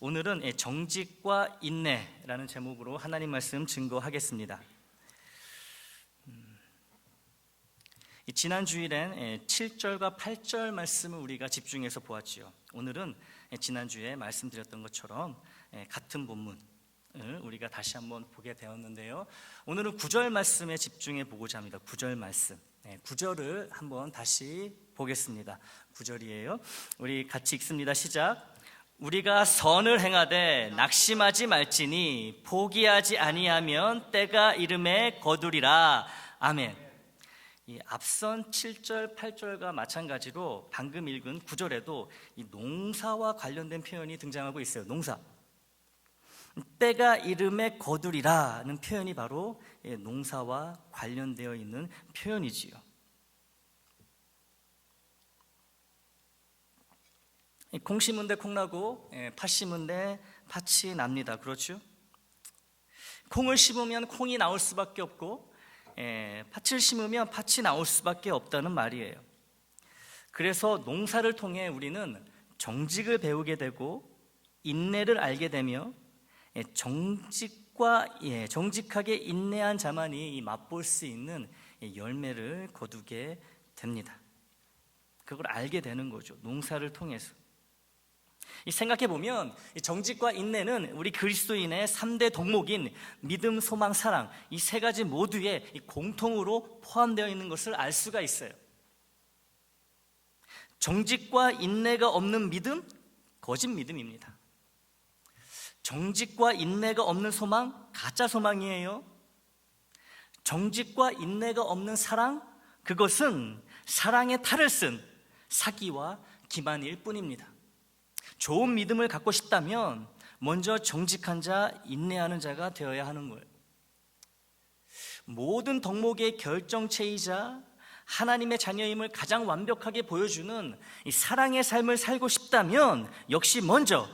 오늘은 정직과 인내라는 제목으로 하나님 말씀 증거하겠습니다. 지난 주일엔 7절과 8절 말씀을 우리가 집중해서 보았지요. 오늘은 지난주에 말씀드렸던 것처럼 같은 본문을 우리가 다시 한번 보게 되었는데요. 오늘은 9절 말씀에 집중해 보고자 합니다. 9절 말씀. 9절을 한번 다시 보겠습니다. 9절이에요. 우리 같이 읽습니다. 시작. 우리가 선을 행하되 낙심하지 말지니 포기하지 아니하면 때가 이름에 거두리라. 아멘. 이 앞선 7절, 8절과 마찬가지로 방금 읽은 9절에도 이 농사와 관련된 표현이 등장하고 있어요. 농사. 때가 이름에 거두리라는 표현이 바로 농사와 관련되어 있는 표현이지요. 콩 심은 데 콩 나고 팥 심은 데 팥이 납니다. 그렇죠? 콩을 심으면 콩이 나올 수밖에 없고 팥을 심으면 팥이 나올 수밖에 없다는 말이에요. 그래서 농사를 통해 우리는 정직을 배우게 되고 인내를 알게 되며 정직하게 인내한 자만이 맛볼 수 있는 열매를 거두게 됩니다. 그걸 알게 되는 거죠. 농사를 통해서. 생각해보면 정직과 인내는 우리 그리스도인의 3대 덕목인 믿음, 소망, 사랑, 이 세 가지 모두에 공통으로 포함되어 있는 것을 알 수가 있어요. 정직과 인내가 없는 믿음, 거짓 믿음입니다. 정직과 인내가 없는 소망, 가짜 소망이에요. 정직과 인내가 없는 사랑, 그것은 사랑의 탈을 쓴 사기와 기만일 뿐입니다. 좋은 믿음을 갖고 싶다면 먼저 정직한 자, 인내하는 자가 되어야 하는 거예요. 모든 덕목의 결정체이자 하나님의 자녀임을 가장 완벽하게 보여주는 이 사랑의 삶을 살고 싶다면 역시 먼저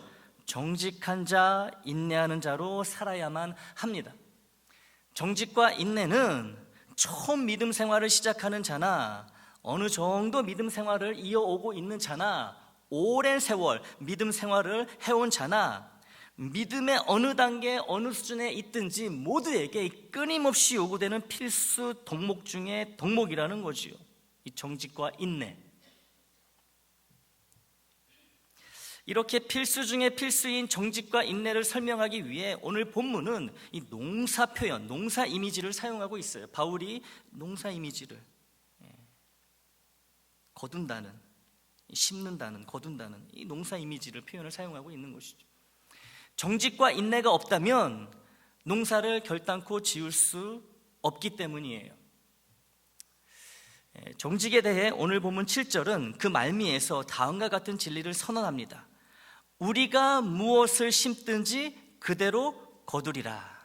정직한 자, 인내하는 자로 살아야만 합니다. 정직과 인내는 처음 믿음 생활을 시작하는 자나 어느 정도 믿음 생활을 이어오고 있는 자나 오랜 세월 믿음 생활을 해온 자나 믿음의 어느 단계 어느 수준에 있든지 모두에게 끊임없이 요구되는 필수 덕목 중에 덕목이라는 거지요. 이 정직과 인내. 이렇게 필수 중에 필수인 정직과 인내를 설명하기 위해 오늘 본문은 이 농사 표현, 농사 이미지를 사용하고 있어요. 바울이 농사 이미지를 거둔다는, 심는다는, 거둔다는 이 농사 이미지를 표현을 사용하고 있는 것이죠. 정직과 인내가 없다면 농사를 결단코 지을 수 없기 때문이에요. 정직에 대해 오늘 본문 7절은 그 말미에서 다음과 같은 진리를 선언합니다. 우리가 무엇을 심든지 그대로 거두리라.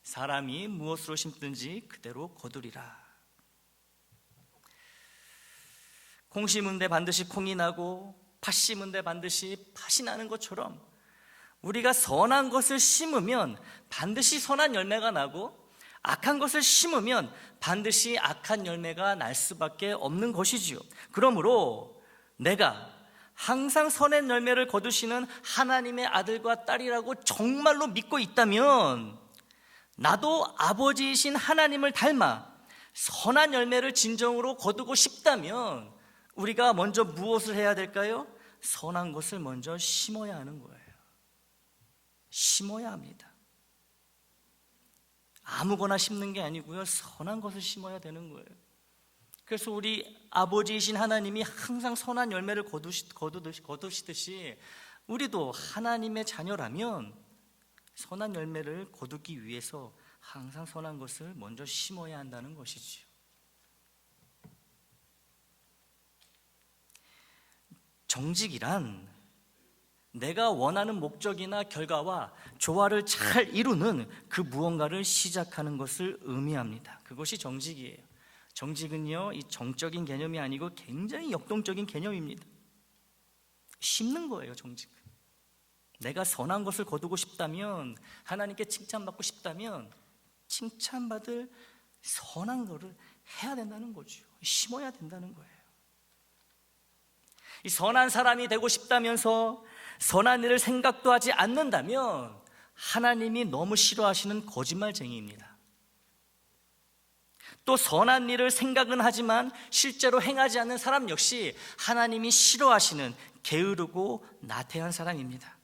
사람이 무엇으로 심든지 그대로 거두리라. 콩 심은 데 반드시 콩이 나고 팥 심은 데 반드시 팥이 나는 것처럼 우리가 선한 것을 심으면 반드시 선한 열매가 나고 악한 것을 심으면 반드시 악한 열매가 날 수밖에 없는 것이지요. 그러므로 내가 항상 선한 열매를 거두시는 하나님의 아들과 딸이라고 정말로 믿고 있다면 나도 아버지이신 하나님을 닮아 선한 열매를 진정으로 거두고 싶다면 우리가 먼저 무엇을 해야 될까요? 선한 것을 먼저 심어야 하는 거예요. 심어야 합니다. 아무거나 심는 게 아니고요, 선한 것을 심어야 되는 거예요. 그래서 우리 아버지이신 하나님이 항상 선한 열매를 거두시듯이 우리도 하나님의 자녀라면 선한 열매를 거두기 위해서 항상 선한 것을 먼저 심어야 한다는 것이지요. 정직이란 내가 원하는 목적이나 결과와 조화를 잘 이루는 그 무언가를 시작하는 것을 의미합니다. 그것이 정직이에요. 정직은요, 이 정적인 개념이 아니고 굉장히 역동적인 개념입니다. 심는 거예요, 정직은. 내가 선한 것을 거두고 싶다면, 하나님께 칭찬받고 싶다면 칭찬받을 선한 것을 해야 된다는 거죠. 심어야 된다는 거예요. 이 선한 사람이 되고 싶다면서 선한 일을 생각도 하지 않는다면 하나님이 너무 싫어하시는 거짓말쟁이입니다. 또 선한 일을 생각은 하지만 실제로 행하지 않는 사람 역시 하나님이 싫어하시는 게으르고 나태한 사람입니다.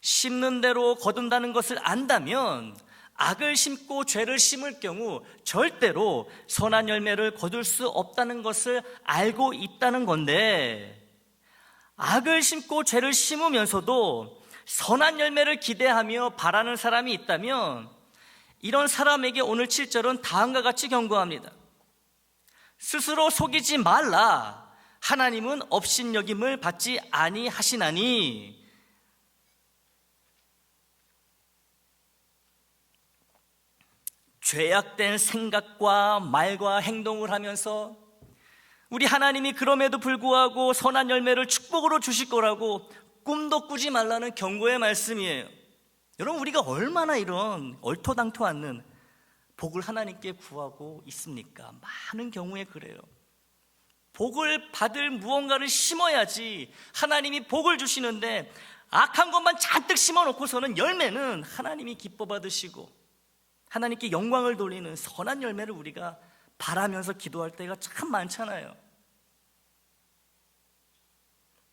심는 대로 거둔다는 것을 안다면 악을 심고 죄를 심을 경우 절대로 선한 열매를 거둘 수 없다는 것을 알고 있다는 건데, 악을 심고 죄를 심으면서도 선한 열매를 기대하며 바라는 사람이 있다면 이런 사람에게 오늘 7절은 다음과 같이 경고합니다. 스스로 속이지 말라. 하나님은 업신여김을 받지 아니하시나니. 죄악된 생각과 말과 행동을 하면서 우리 하나님이 그럼에도 불구하고 선한 열매를 축복으로 주실 거라고 꿈도 꾸지 말라는 경고의 말씀이에요. 여러분, 우리가 얼마나 이런 얼토당토 않는 복을 하나님께 구하고 있습니까? 많은 경우에 그래요. 복을 받을 무언가를 심어야지 하나님이 복을 주시는데, 악한 것만 잔뜩 심어놓고서는 열매는 하나님이 기뻐 받으시고 하나님께 영광을 돌리는 선한 열매를 우리가 바라면서 기도할 때가 참 많잖아요.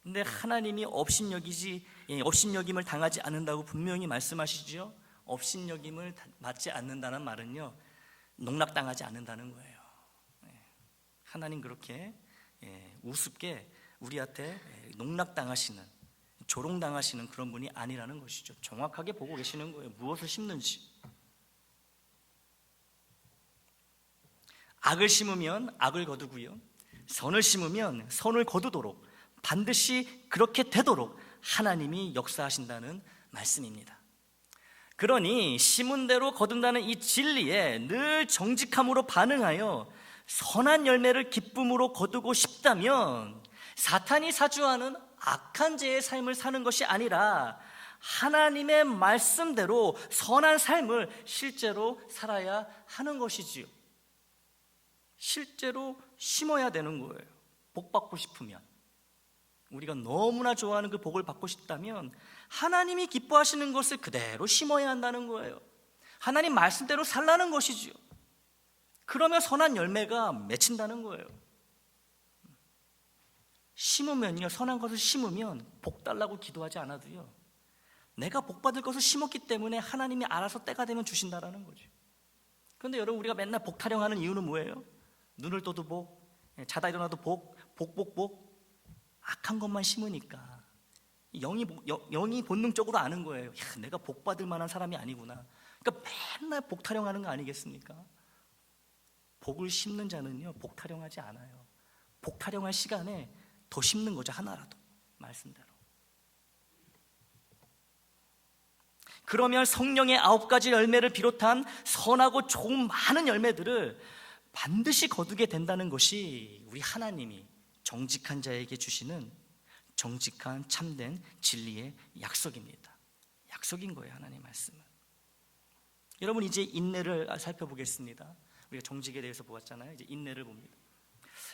근데 하나님이 업신여김을 당하지 않는다고 분명히 말씀하시죠. 업신여김을 받지 않는다는 말은요, 농락당하지 않는다는 거예요. 하나님 그렇게 우습게 우리한테 농락당하시는, 조롱당하시는 그런 분이 아니라는 것이죠. 정확하게 보고 계시는 거예요. 무엇을 심는지. 악을 심으면 악을 거두고요, 선을 심으면 선을 거두도록 반드시 그렇게 되도록 하나님이 역사하신다는 말씀입니다. 그러니 심은 대로 거둔다는 이 진리에 늘 정직함으로 반응하여 선한 열매를 기쁨으로 거두고 싶다면 사탄이 사주하는 악한 죄의 삶을 사는 것이 아니라 하나님의 말씀대로 선한 삶을 실제로 살아야 하는 것이지요. 실제로 심어야 되는 거예요. 복 받고 싶으면, 우리가 너무나 좋아하는 그 복을 받고 싶다면 하나님이 기뻐하시는 것을 그대로 심어야 한다는 거예요. 하나님 말씀대로 살라는 것이지요. 그러면 선한 열매가 맺힌다는 거예요. 심으면요, 선한 것을 심으면 복 달라고 기도하지 않아도요, 내가 복 받을 것을 심었기 때문에 하나님이 알아서 때가 되면 주신다라는 거죠. 그런데 여러분, 우리가 맨날 복 타령하는 이유는 뭐예요? 눈을 떠도 복, 자다 일어나도 복, 복. 악한 것만 심으니까 영이 본능적으로 아는 거예요. 야, 내가 복 받을 만한 사람이 아니구나. 그러니까 맨날 복 타령하는 거 아니겠습니까? 복을 심는 자는요, 복 타령하지 않아요. 복 타령할 시간에 더 심는 거죠. 하나라도, 말씀대로. 그러면 성령의 9가지 열매를 비롯한 선하고 좋은 많은 열매들을 반드시 거두게 된다는 것이 우리 하나님이 정직한 자에게 주시는 정직한 참된 진리의 약속입니다. 약속인 거예요, 하나님 말씀은. 여러분, 이제 인내를 살펴보겠습니다. 우리가 정직에 대해서 보았잖아요. 이제 인내를 봅니다.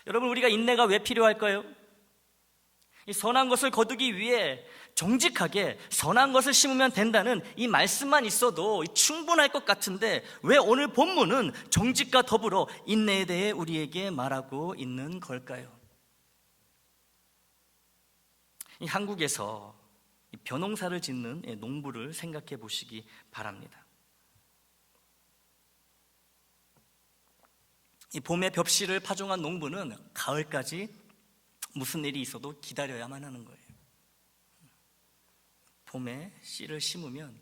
여러분, 우리가 인내가 왜 필요할까요? 이 선한 것을 거두기 위해 정직하게 선한 것을 심으면 된다는 이 말씀만 있어도 충분할 것 같은데, 왜 오늘 본문은 정직과 더불어 인내에 대해 우리에게 말하고 있는 걸까요? 이 한국에서 벼농사를 짓는 농부를 생각해 보시기 바랍니다. 이 봄에 벽씨를 파종한 농부는 가을까지 무슨 일이 있어도 기다려야만 하는 거예요. 봄에 씨를 심으면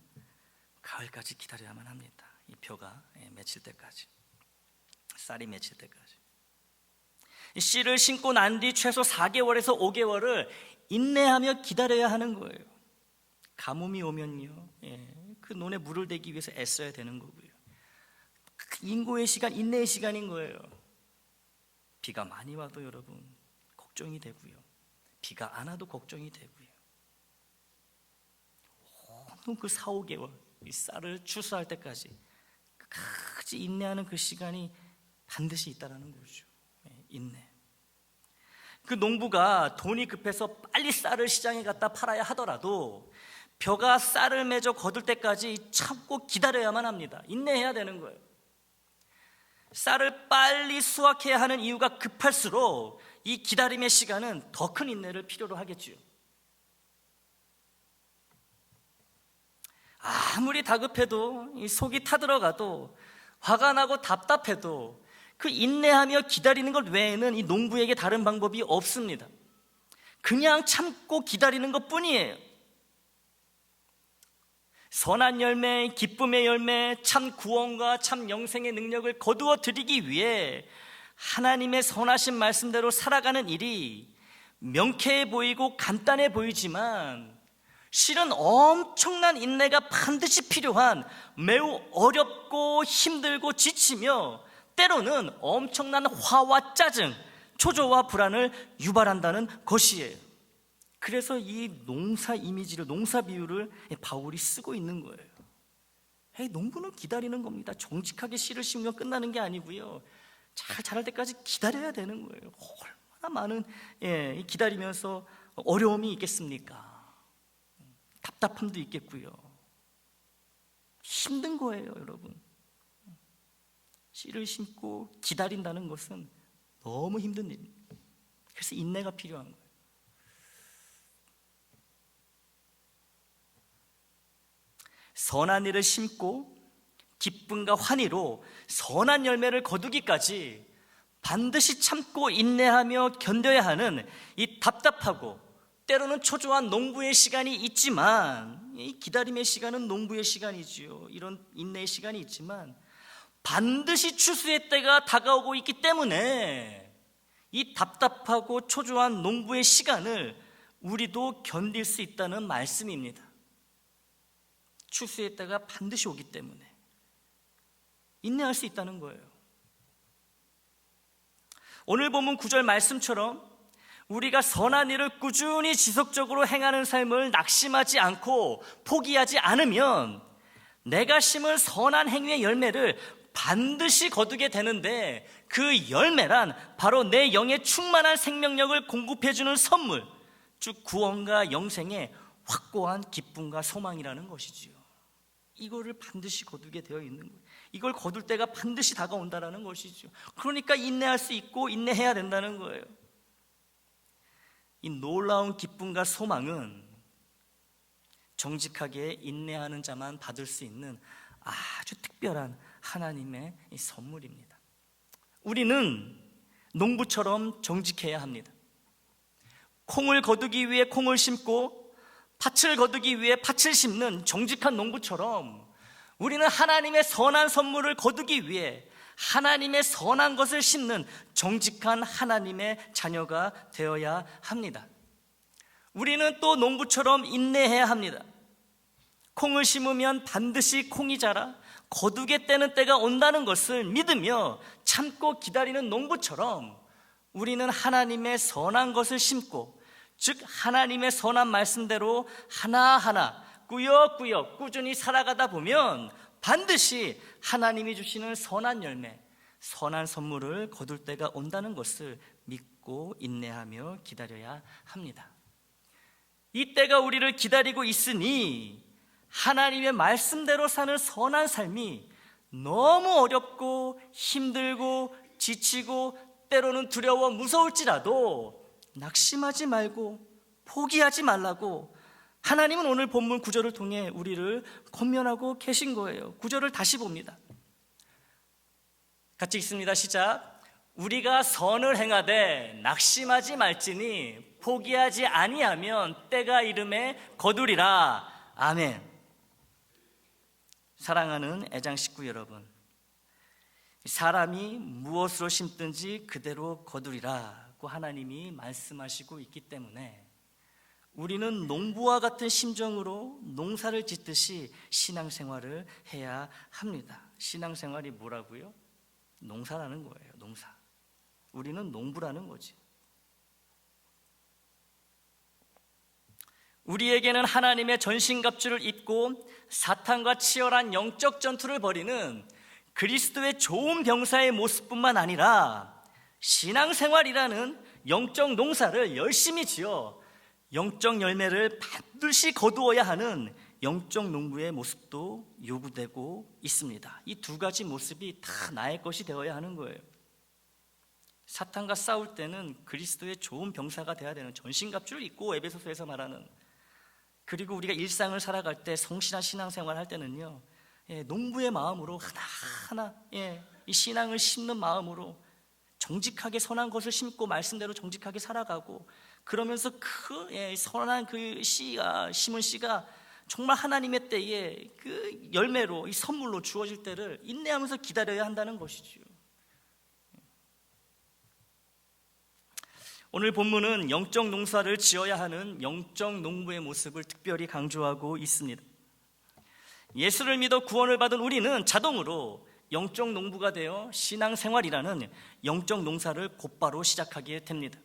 가을까지 기다려야만 합니다. 이 벼가 맺힐 때까지, 쌀이 맺힐 때까지. 이 씨를 심고 난 뒤 최소 4개월에서 5개월을 인내하며 기다려야 하는 거예요. 가뭄이 오면요, 그 논에 물을 대기 위해서 애써야 되는 거고요. 인고의 시간, 인내의 시간인 거예요. 비가 많이 와도 여러분 걱정이 되고요, 비가 안 와도 걱정이 되고요. 그 4, 5개월 이 쌀을 추수할 때까지 끝까지 인내하는 그 시간이 반드시 있다라는 거죠. 인내. 그 농부가 돈이 급해서 빨리 쌀을 시장에 갖다 팔아야 하더라도 벼가 쌀을 맺어 거둘 때까지 참고 기다려야만 합니다. 인내해야 되는 거예요. 쌀을 빨리 수확해야 하는 이유가 급할수록 이 기다림의 시간은 더 큰 인내를 필요로 하겠지요. 아무리 다급해도 이 속이 타들어가도 화가 나고 답답해도 그 인내하며 기다리는 것 외에는 이 농부에게 다른 방법이 없습니다. 그냥 참고 기다리는 것 뿐이에요. 선한 열매, 기쁨의 열매, 참 구원과 참 영생의 능력을 거두어 드리기 위해 하나님의 선하신 말씀대로 살아가는 일이 명쾌해 보이고 간단해 보이지만 실은 엄청난 인내가 반드시 필요한 매우 어렵고 힘들고 지치며 때로는 엄청난 화와 짜증, 초조와 불안을 유발한다는 것이에요. 그래서 이 농사 이미지를, 농사 비유를 바울이 쓰고 있는 거예요. 농부는 기다리는 겁니다. 정직하게 씨를 심으면 끝나는 게 아니고요, 잘 자랄 때까지 기다려야 되는 거예요. 얼마나 많은 기다리면서 어려움이 있겠습니까? 답답함도 있겠고요. 힘든 거예요, 여러분. 씨를 심고 기다린다는 것은 너무 힘든 일입니다. 그래서 인내가 필요한 거예요. 선한 일을 심고 기쁨과 환희로 선한 열매를 거두기까지 반드시 참고 인내하며 견뎌야 하는 이 답답하고 때로는 초조한 농부의 시간이 있지만, 이 기다림의 시간은 농부의 시간이지요. 이런 인내의 시간이 있지만 반드시 추수의 때가 다가오고 있기 때문에 이 답답하고 초조한 농부의 시간을 우리도 견딜 수 있다는 말씀입니다. 추수의 때가 반드시 오기 때문에 인내할 수 있다는 거예요. 오늘 본문 9절 말씀처럼 우리가 선한 일을 꾸준히 지속적으로 행하는 삶을 낙심하지 않고 포기하지 않으면 내가 심은 선한 행위의 열매를 반드시 거두게 되는데, 그 열매란 바로 내 영의 충만한 생명력을 공급해주는 선물, 즉 구원과 영생의 확고한 기쁨과 소망이라는 것이지요. 이거를 반드시 거두게 되어 있는 거예요. 이걸 거둘 때가 반드시 다가온다는 것이죠. 그러니까 인내할 수 있고 인내해야 된다는 거예요. 이 놀라운 기쁨과 소망은 정직하게 인내하는 자만 받을 수 있는 아주 특별한 하나님의 선물입니다. 우리는 농부처럼 정직해야 합니다. 콩을 거두기 위해 콩을 심고 팥을 거두기 위해 팥을 심는 정직한 농부처럼 우리는 하나님의 선한 선물을 거두기 위해 하나님의 선한 것을 심는 정직한 하나님의 자녀가 되어야 합니다. 우리는 또 농부처럼 인내해야 합니다. 콩을 심으면 반드시 콩이 자라 거두게 떼는 때가 온다는 것을 믿으며 참고 기다리는 농부처럼 우리는 하나님의 선한 것을 심고, 즉 하나님의 선한 말씀대로 하나하나 꾸역꾸역 꾸준히 살아가다 보면 반드시 하나님이 주시는 선한 열매, 선한 선물을 거둘 때가 온다는 것을 믿고 인내하며 기다려야 합니다. 이 때가 우리를 기다리고 있으니 하나님의 말씀대로 사는 선한 삶이 너무 어렵고 힘들고 지치고 때로는 두려워 무서울지라도 낙심하지 말고 포기하지 말라고 하나님은 오늘 본문 9절을 통해 우리를 권면하고 계신 거예요. 9절을 다시 봅니다. 같이 읽습니다. 시작. 우리가 선을 행하되 낙심하지 말지니 포기하지 아니하면 때가 이름에 거두리라. 아멘. 사랑하는 애장 식구 여러분, 사람이 무엇으로 심든지 그대로 거두리라고 하나님이 말씀하시고 있기 때문에 우리는 농부와 같은 심정으로 농사를 짓듯이 신앙생활을 해야 합니다. 신앙생활이 뭐라고요? 농사라는 거예요. 농사. 우리는 농부라는 거지. 우리에게는 하나님의 전신갑주를 입고 사탄과 치열한 영적 전투를 벌이는 그리스도의 좋은 병사의 모습뿐만 아니라 신앙생활이라는 영적 농사를 열심히 지어 영적 열매를 반드시 거두어야 하는 영적 농부의 모습도 요구되고 있습니다. 이 두 가지 모습이 다 나의 것이 되어야 하는 거예요. 사탄과 싸울 때는 그리스도의 좋은 병사가 되어야 되는, 전신갑주를 입고 에베소서에서 말하는, 그리고 우리가 일상을 살아갈 때, 성실한 신앙생활을 할 때는요, 농부의 마음으로 하나하나 이 신앙을 심는 마음으로 정직하게 선한 것을 심고 말씀대로 정직하게 살아가고, 그러면서 그 선한 그 씨가, 심은 씨가 정말 하나님의 때에 그 열매로, 이 선물로 주어질 때를 인내하면서 기다려야 한다는 것이죠. 오늘 본문은 영적 농사를 지어야 하는 영적 농부의 모습을 특별히 강조하고 있습니다. 예수를 믿어 구원을 받은 우리는 자동으로 영적 농부가 되어 신앙생활이라는 영적 농사를 곧바로 시작하게 됩니다.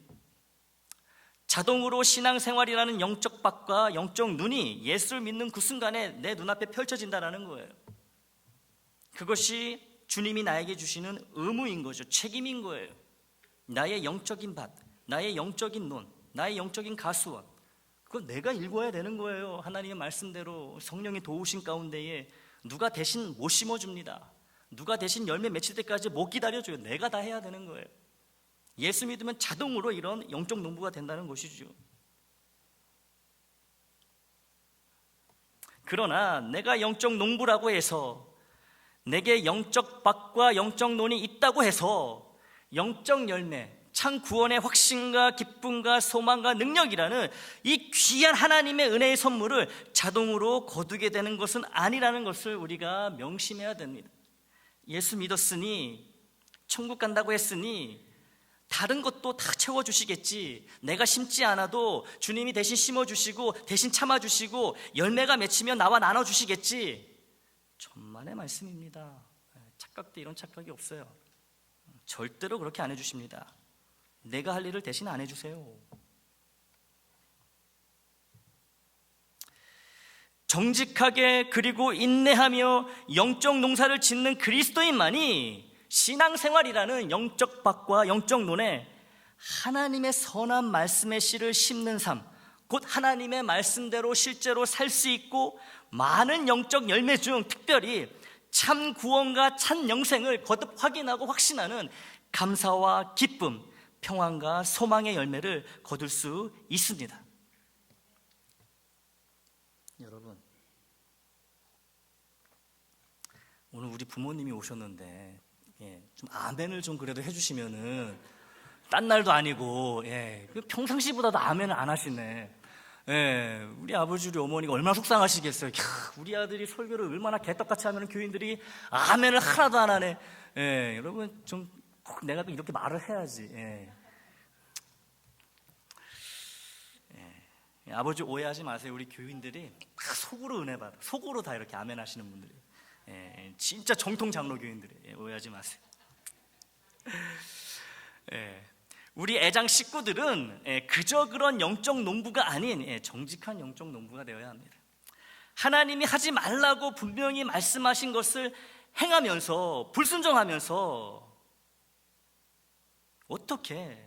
자동으로 신앙생활이라는 영적 밭과 영적 눈이 예수를 믿는 그 순간에 내 눈앞에 펼쳐진다는 거예요. 그것이 주님이 나에게 주시는 의무인 거죠. 책임인 거예요. 나의 영적인 밭, 나의 영적인 논, 나의 영적인 가수원, 그걸 내가 읽어야 되는 거예요. 하나님의 말씀대로 성령이 도우신 가운데에 누가 대신 못 심어줍니다. 누가 대신 열매 맺힐 때까지 못 기다려줘요. 내가 다 해야 되는 거예요. 예수 믿으면 자동으로 이런 영적 농부가 된다는 것이죠. 그러나 내가 영적 농부라고 해서, 내게 영적 밭과 영적 논이 있다고 해서 영적 열매, 참 구원의 확신과 기쁨과 소망과 능력이라는 이 귀한 하나님의 은혜의 선물을 자동으로 거두게 되는 것은 아니라는 것을 우리가 명심해야 됩니다. 예수 믿었으니, 천국 간다고 했으니 다른 것도 다 채워주시겠지, 내가 심지 않아도 주님이 대신 심어주시고 대신 참아주시고 열매가 맺히면 나와 나눠주시겠지, 천만의 말씀입니다. 착각도 이런 착각이 없어요. 절대로 그렇게 안 해주십니다. 내가 할 일을 대신 안 해주세요. 정직하게 그리고 인내하며 영적 농사를 짓는 그리스도인만이 신앙생활이라는 영적 밭과 영적 논에 하나님의 선한 말씀의 씨를 심는 삶, 곧 하나님의 말씀대로 실제로 살 수 있고, 많은 영적 열매 중 특별히 참 구원과 참 영생을 거듭 확인하고 확신하는 감사와 기쁨, 평안과 소망의 열매를 거둘 수 있습니다. 여러분, 오늘 우리 부모님이 오셨는데 좀 아멘을 좀 그래도 해주시면은, 딴 날도 아니고 평상시보다도 아멘을 안 하시네. 우리 아버지, 우리 어머니가 얼마나 속상하시겠어요. 우리 아들이 설교를 얼마나 개떡같이 하면 교인들이 아멘을 하나도 안 하네. 여러분, 좀 꼭 내가 또 이렇게 말을 해야지. 아버지 오해하지 마세요. 우리 교인들이 다 속으로 은혜 받아, 속으로 다 이렇게 아멘 하시는 분들이, 진짜 정통 장로 교인들이, 오해하지 마세요. 우리 애장 식구들은 그저 그런 영적 농부가 아닌 정직한 영적 농부가 되어야 합니다. 하나님이 하지 말라고 분명히 말씀하신 것을 행하면서, 불순종하면서 어떻게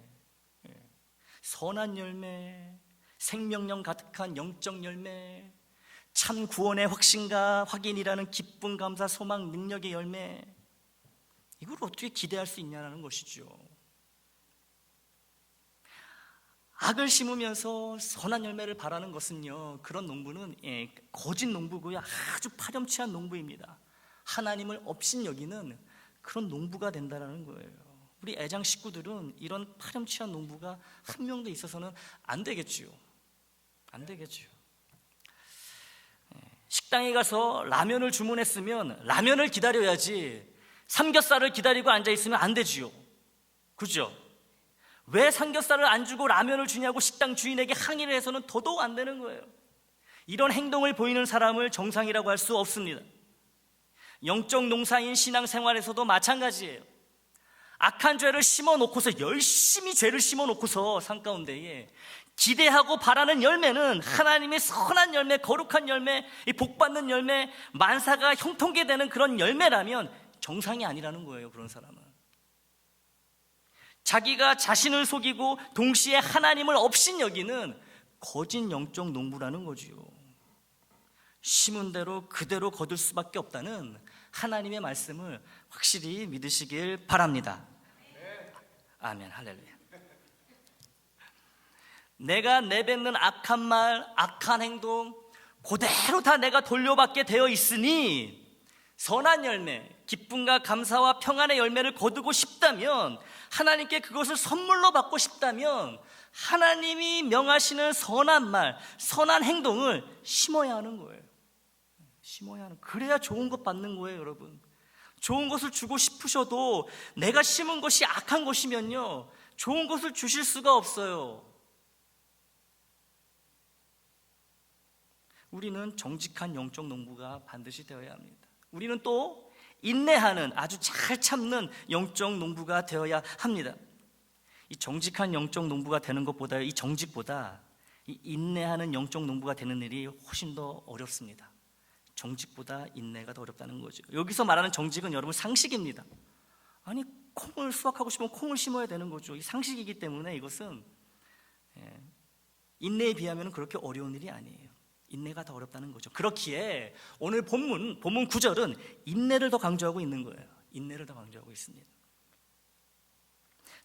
선한 열매, 생명력 가득한 영적 열매, 참 구원의 확신과 확인이라는 기쁨, 감사, 소망, 능력의 열매, 이걸 어떻게 기대할 수 있냐는 것이죠. 악을 심으면서 선한 열매를 바라는 것은요, 그런 농부는 거짓 농부고요, 아주 파렴치한 농부입니다. 하나님을 업신여기는 그런 농부가 된다는 거예요. 우리 애장 식구들은 이런 파렴치한 농부가 한 명도 있어서는 안 되겠지요. 안 되겠죠. 식당에 가서 라면을 주문했으면 라면을 기다려야지 삼겹살을 기다리고 앉아있으면 안 되지요. 그죠? 왜 삼겹살을 안 주고 라면을 주냐고 식당 주인에게 항의를 해서는 더더욱 안 되는 거예요. 이런 행동을 보이는 사람을 정상이라고 할 수 없습니다. 영적 농사인 신앙생활에서도 마찬가지예요. 악한 죄를 심어놓고서, 열심히 죄를 심어놓고서 산 가운데에 기대하고 바라는 열매는 하나님의 선한 열매, 거룩한 열매, 이 복받는 열매, 만사가 형통케 되는 그런 열매라면 정상이 아니라는 거예요. 그런 사람은 자기가 자신을 속이고 동시에 하나님을 업신여기는 거짓 영적 농부라는 거지요. 심은 대로 그대로 거둘 수밖에 없다는 하나님의 말씀을 확실히 믿으시길 바랍니다. 아멘, 할렐루야. 내가 내뱉는 악한 말, 악한 행동 그대로 다 내가 돌려받게 되어 있으니 선한 열매, 기쁨과 감사와 평안의 열매를 거두고 싶다면, 하나님께 그것을 선물로 받고 싶다면 하나님이 명하시는 선한 말, 선한 행동을 심어야 하는 거예요. 심어야 하는, 그래야 좋은 것 받는 거예요. 여러분, 좋은 것을 주고 싶으셔도 내가 심은 것이 악한 것이면요, 좋은 것을 주실 수가 없어요. 우리는 정직한 영적 농부가 반드시 되어야 합니다. 우리는 또 인내하는, 아주 잘 참는 영적 농부가 되어야 합니다. 이 정직한 영적 농부가 되는 것보다, 이 정직보다 이 인내하는 영적 농부가 되는 일이 훨씬 더 어렵습니다. 정직보다 인내가 더 어렵다는 거죠. 여기서 말하는 정직은 여러분 상식입니다. 아니, 콩을 수확하고 싶으면 콩을 심어야 되는 거죠. 이 상식이기 때문에 이것은 인내에 비하면 그렇게 어려운 일이 아니에요. 인내가 더 어렵다는 거죠. 그렇기에 오늘 본문 9절은 인내를 더 강조하고 있는 거예요. 인내를 더 강조하고 있습니다.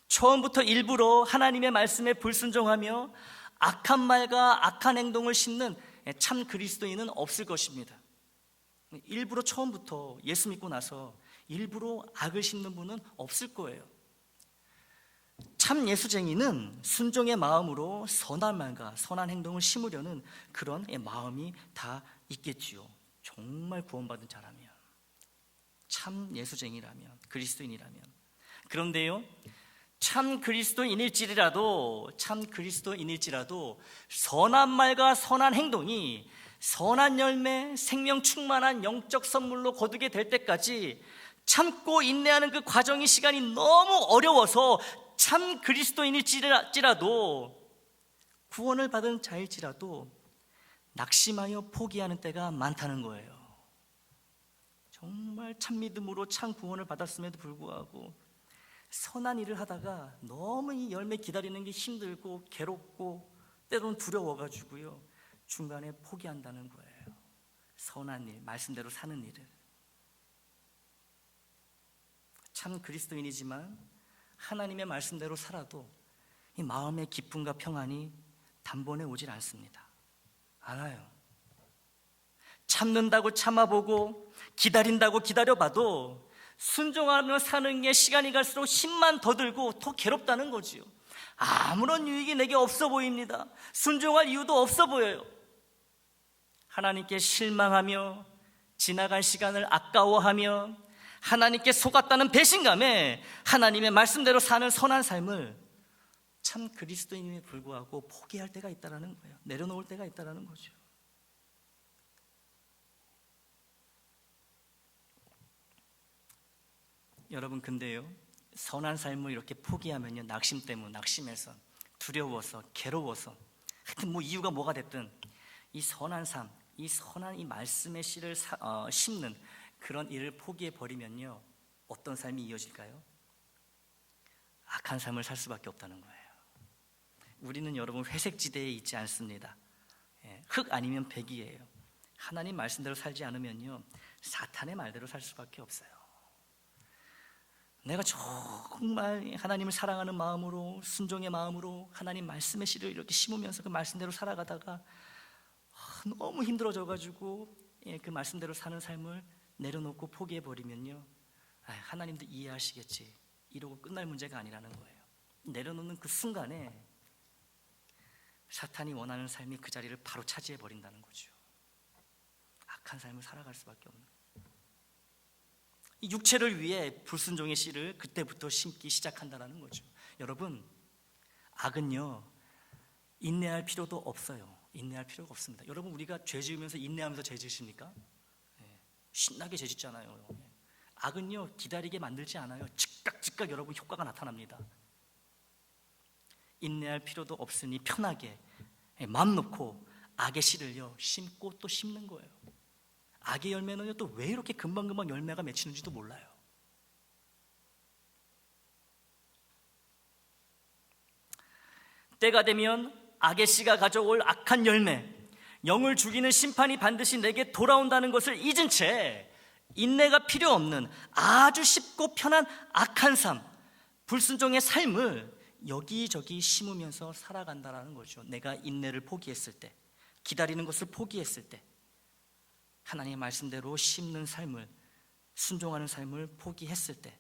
처음부터 일부러 하나님의 말씀에 불순종하며 악한 말과 악한 행동을 심는 참 그리스도인은 없을 것입니다. 일부러 처음부터 예수 믿고 나서 일부러 악을 심는 분은 없을 거예요. 참 예수쟁이는 순종의 마음으로 선한 말과 선한 행동을 심으려는 그런 마음이 다 있겠지요. 정말 구원받은 자라면, 참 예수쟁이라면, 그리스도인이라면. 그런데요, 참 그리스도인일지라도 선한 말과 선한 행동이 선한 열매, 생명 충만한 영적 선물로 거두게 될 때까지 참고 인내하는 그 과정의 시간이 너무 어려워서 참 그리스도인일지라도, 구원을 받은 자일지라도 낙심하여 포기하는 때가 많다는 거예요. 정말 참 믿음으로 참 구원을 받았음에도 불구하고 선한 일을 하다가 너무 이 열매 기다리는 게 힘들고 괴롭고 때로는 두려워가지고요, 중간에 포기한다는 거예요. 선한 일, 말씀대로 사는 일을. 참 그리스도인이지만 하나님의 말씀대로 살아도 이 마음의 기쁨과 평안이 단번에 오질 않습니다. 알아요. 참는다고 참아보고 기다린다고 기다려봐도 순종하며 사는 게 시간이 갈수록 힘만 더 들고 더 괴롭다는 거지요. 아무런 유익이 내게 없어 보입니다. 순종할 이유도 없어 보여요. 하나님께 실망하며 지나간 시간을 아까워하며 하나님께 속았다는 배신감에 하나님의 말씀대로 사는 선한 삶을 참 그리스도인임에 불구하고 포기할 때가 있다는 거예요. 내려놓을 때가 있다는 거죠. 여러분, 근데요, 선한 삶을 이렇게 포기하면요, 낙심해서, 두려워서, 괴로워서, 하여튼 이유가 뭐가 됐든 이 선한 삶, 이 선한 이 말씀의 씨를 심는 그런 일을 포기해 버리면요, 어떤 삶이 이어질까요? 악한 삶을 살 수밖에 없다는 거예요. 우리는 여러분 회색지대에 있지 않습니다. 흙 아니면 백이에요. 하나님 말씀대로 살지 않으면요, 사탄의 말대로 살 수밖에 없어요. 내가 정말 하나님을 사랑하는 마음으로, 순종의 마음으로 하나님 말씀의 씨를 이렇게 심으면서 그 말씀대로 살아가다가 너무 힘들어져가지고 그 말씀대로 사는 삶을 내려놓고 포기해버리면요, 하나님도 이해하시겠지, 이러고 끝날 문제가 아니라는 거예요. 내려놓는 그 순간에 사탄이 원하는 삶이 그 자리를 바로 차지해버린다는 거죠. 악한 삶을 살아갈 수밖에 없는 거예요. 이 육체를 위해 불순종의 씨를 그때부터 심기 시작한다는 거죠. 여러분, 악은요, 인내할 필요도 없어요. 인내할 필요가 없습니다. 여러분, 우리가 죄 지으면서 인내하면서 죄 지으십니까? 신나게 죄 짓잖아요. 악은요, 기다리게 만들지 않아요. 즉각 여러분 효과가 나타납니다. 인내할 필요도 없으니 편하게 마음 놓고 악의 씨를요 심고 또 심는 거예요. 악의 열매는요 또 왜 이렇게 금방금방 열매가 맺히는지도 몰라요. 때가 되면 악의 씨가 가져올 악한 열매, 영을 죽이는 심판이 반드시 내게 돌아온다는 것을 잊은 채 인내가 필요 없는 아주 쉽고 편한 악한 삶, 불순종의 삶을 여기저기 심으면서 살아간다는 거죠. 내가 인내를 포기했을 때, 기다리는 것을 포기했을 때, 하나님의 말씀대로 심는 삶을, 순종하는 삶을 포기했을 때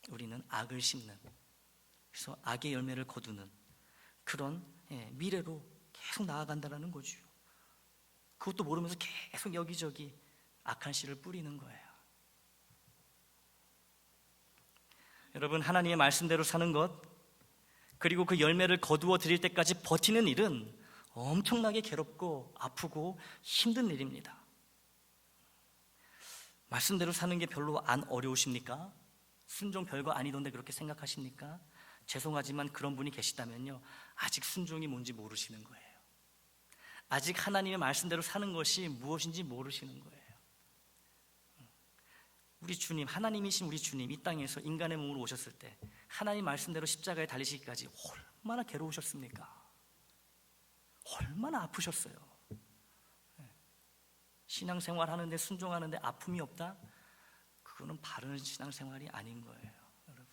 우리는 악을 심는, 그래서 악의 열매를 거두는 그런 미래로 계속 나아간다는 거죠. 그것도 모르면서 계속 여기저기 악한 씨를 뿌리는 거예요. 여러분, 하나님의 말씀대로 사는 것, 그리고 그 열매를 거두어 드릴 때까지 버티는 일은 엄청나게 괴롭고 아프고 힘든 일입니다. 말씀대로 사는 게 별로 안 어려우십니까? 순종 별거 아니던데 그렇게 생각하십니까? 죄송하지만 그런 분이 계시다면요, 아직 순종이 뭔지 모르시는 거예요. 아직 하나님의 말씀대로 사는 것이 무엇인지 모르시는 거예요. 우리 주님, 하나님이신 우리 주님, 이 땅에서 인간의 몸으로 오셨을 때 하나님 말씀대로 십자가에 달리시기까지 얼마나 괴로우셨습니까? 얼마나 아프셨어요. 신앙생활 하는데, 순종하는데 아픔이 없다? 그거는 바른 신앙생활이 아닌 거예요. 여러분,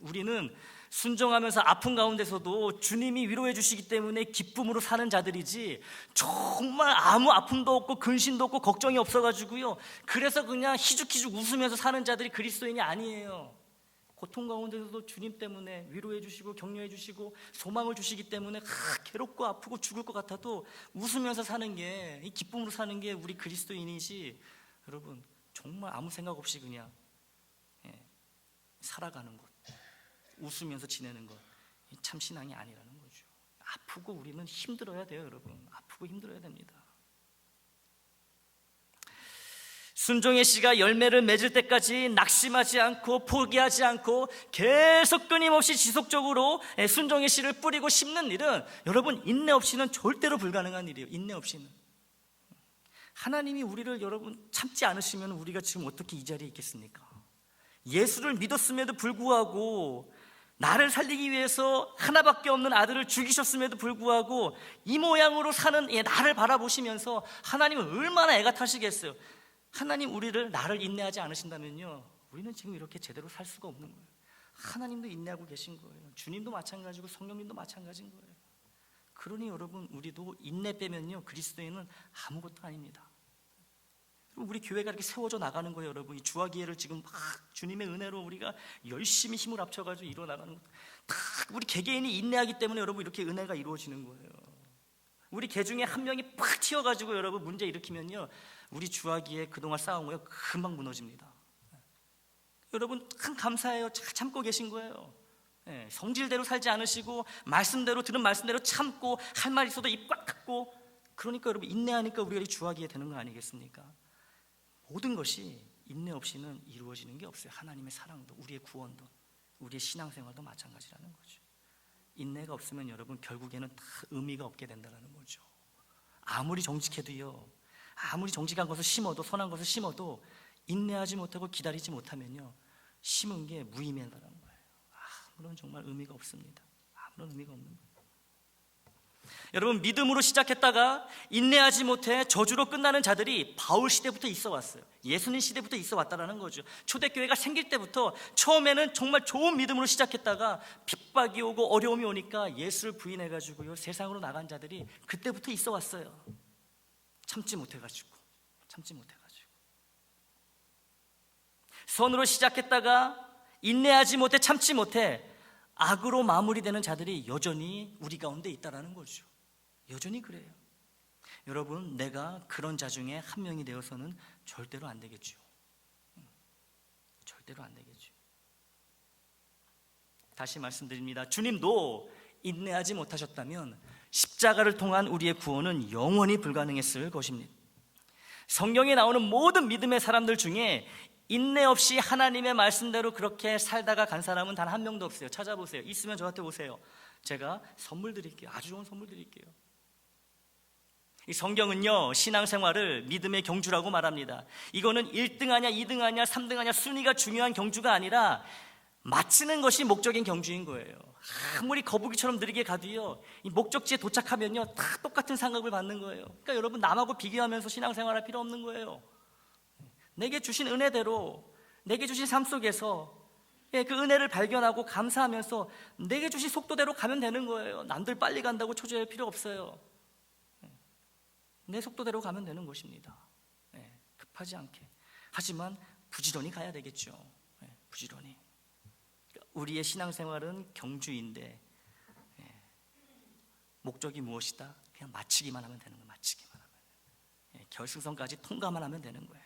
우리는 순종하면서 아픈 가운데서도 주님이 위로해 주시기 때문에 기쁨으로 사는 자들이지, 정말 아무 아픔도 없고 근심도 없고 걱정이 없어가지고요, 그래서 그냥 희죽희죽 웃으면서 사는 자들이 그리스도인이 아니에요. 고통 가운데서도 주님 때문에 위로해 주시고 격려해 주시고 소망을 주시기 때문에 괴롭고 아프고 죽을 것 같아도 웃으면서 사는 게, 이 기쁨으로 사는 게 우리 그리스도인이지, 여러분 정말 아무 생각 없이 그냥 살아가는 것, 웃으면서 지내는 것, 참 신앙이 아니라는 거죠. 아프고 우리는 힘들어야 돼요. 여러분, 아프고 힘들어야 됩니다. 순종의 씨가 열매를 맺을 때까지 낙심하지 않고 포기하지 않고 계속 끊임없이 지속적으로 순종의 씨를 뿌리고 심는 일은, 여러분, 인내 없이는 절대로 불가능한 일이에요. 인내 없이는. 하나님이 우리를, 여러분, 참지 않으시면 우리가 지금 어떻게 이 자리에 있겠습니까? 예수를 믿었음에도 불구하고, 나를 살리기 위해서 하나밖에 없는 아들을 죽이셨음에도 불구하고 이 모양으로 사는 나를 바라보시면서 하나님은 얼마나 애가 타시겠어요. 하나님, 나를 인내하지 않으신다면요, 우리는 지금 이렇게 제대로 살 수가 없는 거예요. 하나님도 인내하고 계신 거예요. 주님도 마찬가지고 성령님도 마찬가지인 거예요. 그러니 여러분, 우리도 인내 빼면요, 그리스도인은 아무것도 아닙니다. 우리 교회가 이렇게 세워져 나가는 거예요. 여러분, 이 주화기회를 지금 막 주님의 은혜로 우리가 열심히 힘을 합쳐가지고 이루어 나가는 것, 다 우리 개개인이 인내하기 때문에 여러분 이렇게 은혜가 이루어지는 거예요. 우리 개 중에 한 명이 팍 튀어가지고 여러분 문제 일으키면요, 우리 주화기회 그동안 쌓아온 거예요, 금방 무너집니다. 여러분 참 감사해요. 잘 참고 계신 거예요. 성질대로 살지 않으시고 말씀대로, 들은 말씀대로 참고, 할 말 있어도 입 꽉 닫고, 그러니까 여러분 인내하니까 우리가 이 주화기회 되는 거 아니겠습니까? 모든 것이 인내 없이는 이루어지는 게 없어요. 하나님의 사랑도, 우리의 구원도, 우리의 신앙생활도 마찬가지라는 거죠. 인내가 없으면 여러분 결국에는 다 의미가 없게 된다는 거죠. 아무리 정직해도요, 아무리 정직한 것을 심어도, 선한 것을 심어도 인내하지 못하고 기다리지 못하면요, 심은 게 무의미하다는 거예요. 아무런 정말 의미가 없습니다. 아무런 의미가 없는 거예요. 여러분, 믿음으로 시작했다가 인내하지 못해 저주로 끝나는 자들이 바울 시대부터 있어 왔어요. 예수님 시대부터 있어 왔다라는 거죠. 초대교회가 생길 때부터 처음에는 정말 좋은 믿음으로 시작했다가 핍박이 오고 어려움이 오니까 예수를 부인해가지고요, 세상으로 나간 자들이 그때부터 있어 왔어요. 참지 못해가지고. 선으로 시작했다가 인내하지 못해, 참지 못해 악으로 마무리되는 자들이 여전히 우리 가운데 있다라는 거죠. 여전히 그래요. 여러분, 내가 그런 자 중에 한 명이 되어서는 절대로 안 되겠죠. 절대로 안 되겠죠. 다시 말씀드립니다. 주님도 인내하지 못하셨다면 십자가를 통한 우리의 구원은 영원히 불가능했을 것입니다. 성경에 나오는 모든 믿음의 사람들 중에 인내 없이 하나님의 말씀대로 그렇게 살다가 간 사람은 단 한 명도 없어요. 찾아보세요. 있으면 저한테 오세요. 제가 선물 드릴게요. 아주 좋은 선물 드릴게요. 이 성경은요, 신앙생활을 믿음의 경주라고 말합니다. 이거는 1등하냐 2등하냐 3등하냐 순위가 중요한 경주가 아니라 마치는 것이 목적인 경주인 거예요. 아무리 거북이처럼 느리게 가도요, 이 목적지에 도착하면요 다 똑같은 상급을 받는 거예요. 그러니까 여러분, 남하고 비교하면서 신앙생활할 필요 없는 거예요. 내게 주신 은혜대로, 내게 주신 삶 속에서 그 은혜를 발견하고 감사하면서 내게 주신 속도대로 가면 되는 거예요. 남들 빨리 간다고 초조할 필요 없어요. 내 속도대로 가면 되는 것입니다. 급하지 않게. 하지만 부지런히 가야 되겠죠. 부지런히. 우리의 신앙생활은 경주인데 목적이 무엇이다? 그냥 마치기만 하면 되는 거예요. 마치기만 하면. 결승선까지 통과만 하면 되는 거예요.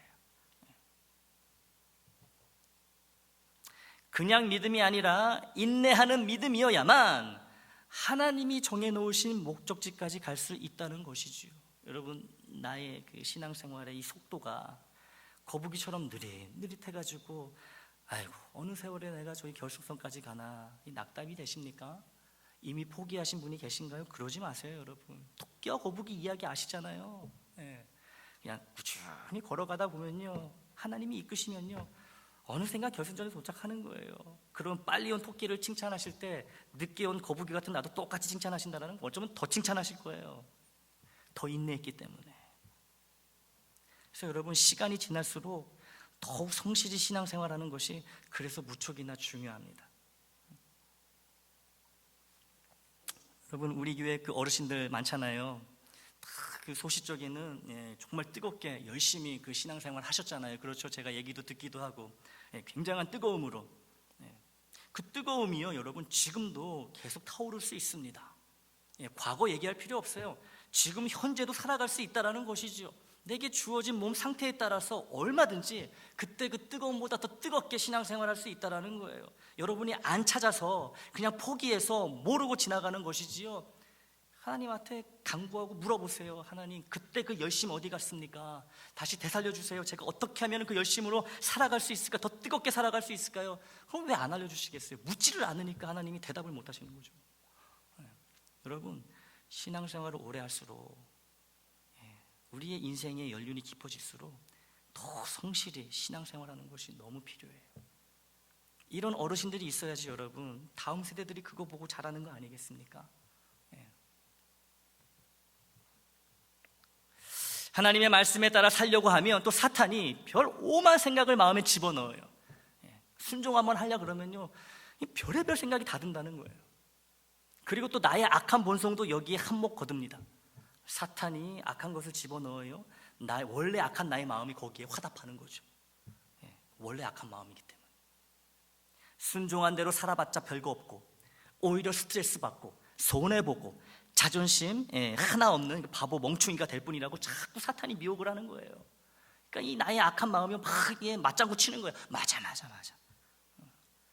그냥 믿음이 아니라 인내하는 믿음이어야만 하나님이 정해놓으신 목적지까지 갈 수 있다는 것이지요. 여러분, 나의 그 신앙생활의 이 속도가 거북이처럼 느릿해가지고 아이고 어느 세월에 내가 저희 결승선까지 가나, 이 낙답이 되십니까? 이미 포기하신 분이 계신가요? 그러지 마세요, 여러분. 토끼와 거북이 이야기 아시잖아요. 그냥 꾸준히 걸어가다 보면요, 하나님이 이끄시면요, 어느샌가 결승전에 도착하는 거예요. 그럼 빨리 온 토끼를 칭찬하실 때 늦게 온 거북이 같은 나도 똑같이 칭찬하신다는 거, 어쩌면 더 칭찬하실 거예요. 더 인내했기 때문에. 그래서 여러분, 시간이 지날수록 더욱 성실히 신앙생활하는 것이 그래서 무척이나 중요합니다. 여러분, 우리 교회 그 어르신들 많잖아요. 그 소시적에는 정말 뜨겁게 열심히 그 신앙생활 하셨잖아요. 그렇죠? 제가 얘기도 듣기도 하고 굉장한 뜨거움으로. 그 뜨거움이요, 여러분, 지금도 계속 타오를 수 있습니다. 과거 얘기할 필요 없어요. 지금 현재도 살아갈 수 있다는 것이죠. 내게 주어진 몸 상태에 따라서 얼마든지 그때 그 뜨거움보다 더 뜨겁게 신앙생활할 수 있다는 거예요. 여러분이 안 찾아서 그냥 포기해서 모르고 지나가는 것이지요, 하나님한테 간구하고 물어보세요. 하나님, 그때 그 열심 어디 갔습니까? 다시 되살려 주세요. 제가 어떻게 하면 그 열심으로 살아갈 수 있을까? 더 뜨겁게 살아갈 수 있을까요? 그럼 왜 안 알려주시겠어요? 묻지를 않으니까 하나님이 대답을 못 하시는 거죠. 여러분, 신앙생활을 오래 할수록 우리의 인생의 연륜이 깊어질수록 더 성실히 신앙생활하는 것이 너무 필요해요. 이런 어르신들이 있어야지 여러분, 다음 세대들이 그거 보고 자라는 거 아니겠습니까? 하나님의 말씀에 따라 살려고 하면 또 사탄이 별 오만 생각을 마음에 집어넣어요. 순종 한번 하려 그러면요, 별의별 생각이 다 든다는 거예요. 그리고 또 나의 악한 본성도 여기에 한몫 거둡니다. 사탄이 악한 것을 집어넣어요. 원래 악한 나의 마음이 거기에 화답하는 거죠. 원래 악한 마음이기 때문에. 순종한 대로 살아봤자 별거 없고 오히려 스트레스 받고 손해보고 자존심 하나 없는 바보 멍충이가 될 뿐이라고 자꾸 사탄이 미혹을 하는 거예요. 그러니까 이 나의 악한 마음이 막 맞장구 치는 거예요. 맞아.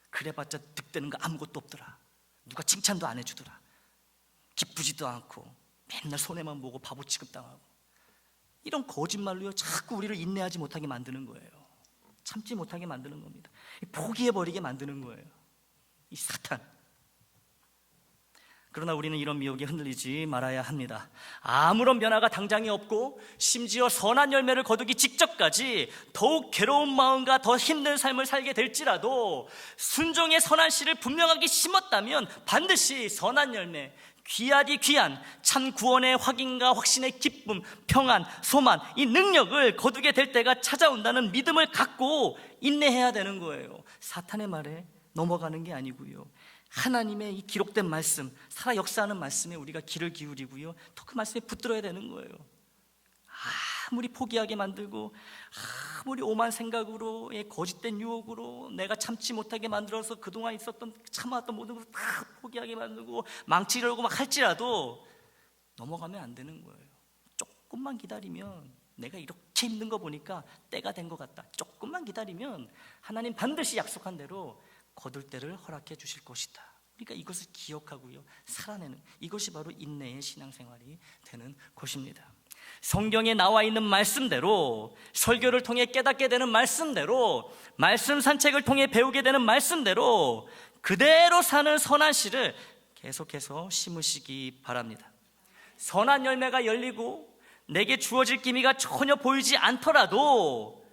그래봤자 득되는 거 아무것도 없더라. 누가 칭찬도 안 해주더라. 기쁘지도 않고 맨날 손해만 보고 바보 취급당하고, 이런 거짓말로요 자꾸 우리를 인내하지 못하게 만드는 거예요. 참지 못하게 만드는 겁니다. 포기해버리게 만드는 거예요, 이 사탄. 그러나 우리는 이런 미혹에 흔들리지 말아야 합니다. 아무런 변화가 당장이 없고 심지어 선한 열매를 거두기 직전까지 더욱 괴로운 마음과 더 힘든 삶을 살게 될지라도 순종의 선한 씨를 분명하게 심었다면 반드시 선한 열매, 귀하디 귀한 참 구원의 확인과 확신의 기쁨, 평안, 소만, 이 능력을 거두게 될 때가 찾아온다는 믿음을 갖고 인내해야 되는 거예요. 사탄의 말에 넘어가는 게 아니고요, 하나님의 이 기록된 말씀, 살아 역사하는 말씀에 우리가 귀를 기울이고요, 또 그 말씀에 붙들어야 되는 거예요. 아무리 포기하게 만들고 아무리 오만 생각으로 거짓된 유혹으로 내가 참지 못하게 만들어서 그동안 있었던 참아왔던 모든 것을 다 포기하게 만들고 망치려고 막 할지라도 넘어가면 안 되는 거예요. 조금만 기다리면, 내가 이렇게 힘든 거 보니까 때가 된 것 같다, 조금만 기다리면 하나님 반드시 약속한 대로 거둘 때를 허락해 주실 것이다. 그러니까 이것을 기억하고요 살아내는, 이것이 바로 인내의 신앙생활이 되는 것입니다. 성경에 나와 있는 말씀대로, 설교를 통해 깨닫게 되는 말씀대로, 말씀 산책을 통해 배우게 되는 말씀대로 그대로 사는 선한 씨를 계속해서 심으시기 바랍니다. 선한 열매가 열리고 내게 주어질 기미가 전혀 보이지 않더라도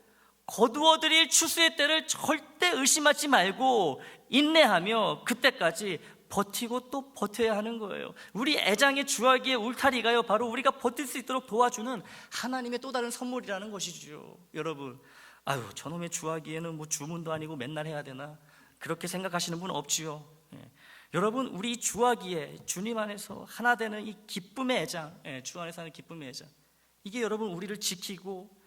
거두어드릴 추수의 때를 절대 의심하지 말고 인내하며 그때까지 버티고 또 버텨야 하는 거예요. 우리 애장의 주하기의 울타리가요, 바로 우리가 버틸 수 있도록 도와주는 하나님의 또 다른 선물이라는 것이죠. 여러분, 아유, 저놈의 주하기에는 뭐 주문도 아니고 맨날 해야 되나, 그렇게 생각하시는 분 없지요. 여러분, 우리 주하기에 주님 안에서 하나 되는 이 기쁨의 애장, 주 안에서 하는 기쁨의 애장, 이게 여러분 우리를 지키고,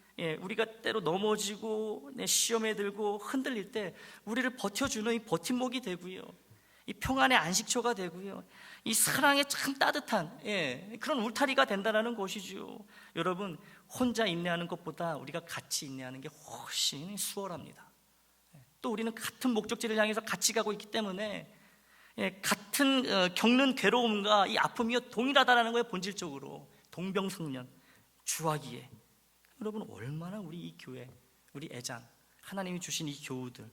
우리가 때로 넘어지고 시험에 들고 흔들릴 때 우리를 버텨주는 이 버팀목이 되고요, 이 평안의 안식처가 되고요, 이 사랑의 참 따뜻한 그런 울타리가 된다는 것이죠. 여러분, 혼자 인내하는 것보다 우리가 같이 인내하는 게 훨씬 수월합니다. 또 우리는 같은 목적지를 향해서 같이 가고 있기 때문에 같은 겪는 괴로움과 이 아픔이 동일하다는 거예요. 본질적으로 동병상련, 주하기에. 여러분, 얼마나 우리 이 교회, 우리 애장, 하나님이 주신 이 교우들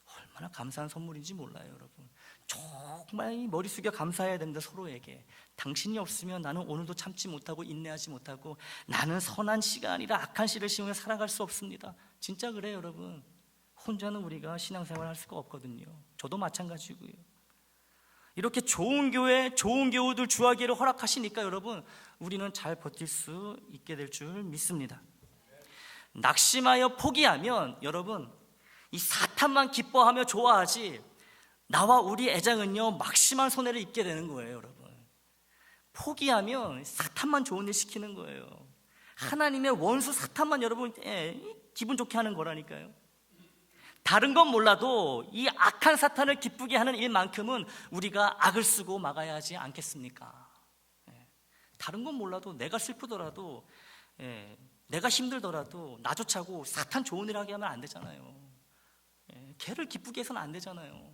얼마나 감사한 선물인지 몰라요. 여러분, 정말 머리 숙여 감사해야 됩니다. 서로에게. 당신이 없으면 나는 오늘도 참지 못하고 인내하지 못하고, 나는 선한 씨가 아니라 악한 씨를 심으며 살아갈 수 없습니다. 진짜 그래요. 여러분, 혼자는 우리가 신앙생활 할 수가 없거든요. 저도 마찬가지고요. 이렇게 좋은 교회, 좋은 교우들 주하기를 허락하시니까 여러분, 우리는 잘 버틸 수 있게 될 줄 믿습니다. 낙심하여 포기하면 여러분, 이 사탄만 기뻐하며 좋아하지 나와 우리 애장은요 막심한 손해를 입게 되는 거예요. 여러분, 포기하면 사탄만 좋은 일 시키는 거예요. 하나님의 원수 사탄만 여러분 기분 좋게 하는 거라니까요. 다른 건 몰라도 이 악한 사탄을 기쁘게 하는 일만큼은 우리가 악을 쓰고 막아야 하지 않겠습니까? 다른 건 몰라도, 내가 슬프더라도, 내가 힘들더라도 나조차고 사탄 좋은 일 하게 하면 안 되잖아요. 걔를 기쁘게 해서는 안 되잖아요.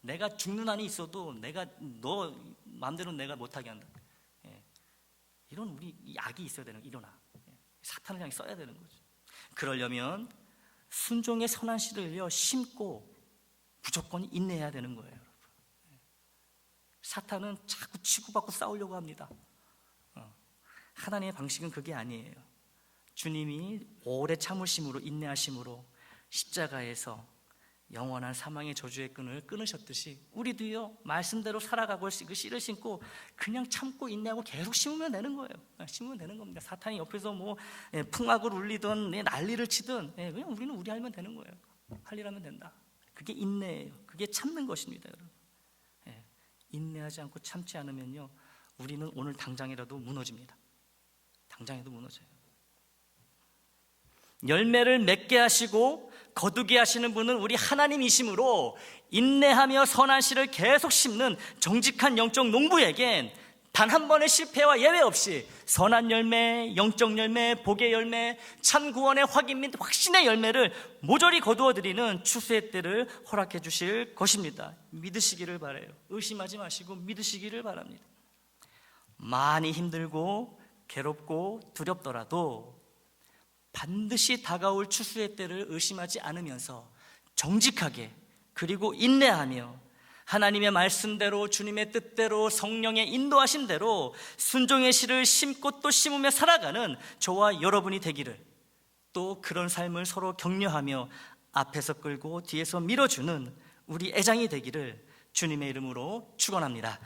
내가 죽는 한이 있어도 내가 너 마음대로 내가 못하게 한다. 이런 우리 이 악이 있어야 되는, 일어나. 사탄을 향해 써야 되는 거죠. 그러려면 순종의 선한 씨를요 심고 무조건 인내해야 되는 거예요. 여러분, 사탄은 자꾸 치고받고 싸우려고 합니다. 하나님의 방식은 그게 아니에요. 주님이 오래 참으심으로, 인내하심으로 십자가에서 영원한 사망의 저주의 끈을 끊으셨듯이 우리도요 말씀대로 살아가고 그 씨를 심고 그냥 참고 인내하고 계속 심으면 되는 거예요. 심으면 되는 겁니다. 사탄이 옆에서 뭐 풍악을 울리든 난리를 치든 그냥 우리는 우리 하면 되는 거예요. 할 일 하면 된다. 그게 인내예요. 그게 참는 것입니다. 여러분, 인내하지 않고 참지 않으면요 우리는 오늘 당장이라도 무너집니다. 당장에도 무너져요. 열매를 맺게 하시고 거두게 하시는 분은 우리 하나님이시므로 인내하며 선한 씨를 계속 심는 정직한 영적 농부에겐 단 한 번의 실패와 예외 없이 선한 열매, 영적 열매, 복의 열매, 참 구원의 확인 및 확신의 열매를 모조리 거두어드리는 추수의 때를 허락해 주실 것입니다. 믿으시기를 바라요. 의심하지 마시고 믿으시기를 바랍니다. 많이 힘들고 괴롭고 두렵더라도 반드시 다가올 추수의 때를 의심하지 않으면서 정직하게, 그리고 인내하며 하나님의 말씀대로, 주님의 뜻대로, 성령의 인도하심대로 순종의 씨를 심고 또 심으며 살아가는 저와 여러분이 되기를, 또 그런 삶을 서로 격려하며 앞에서 끌고 뒤에서 밀어주는 우리 애장이 되기를 주님의 이름으로 축원합니다.